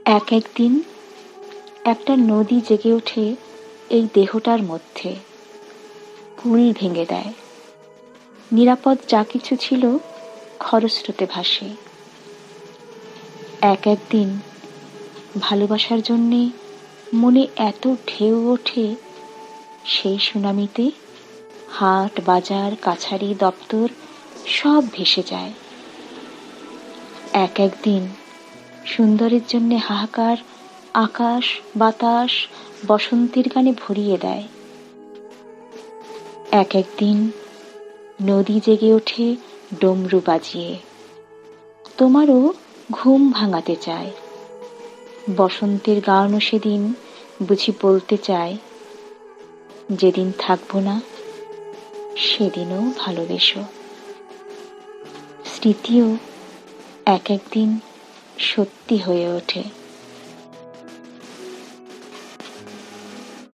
একদিন একটা নদী জেগে ওঠে এই দেহটার মধ্যে, কুল ভেঙে দেয়। নিরাপদ যা কিছু ছিল খরস্রোতে ভাসে। একদিন ভালোবাসার জন্যে মনে এত ঢেউ ওঠে, সেই সুনামিতে হাট বাজার কাছারি দপ্তর সব ভেসে যায়। একদিন সুন্দরের জন্যে হাহাকার আকাশ বাতাস বসন্তের গানে ভরিয়ে দেয়। একদিন নদী জেগে ওঠে ডমরু বাজিয়ে, তোমারও ঘুম ভাঙাতে চায়। বসন্তের গানও সেদিন বুঝি বলতে চায়, যেদিন থাকবো না সেদিনও ভালোবেসো। স্মৃতিও একদিন সত্যি হয়ে ওঠে।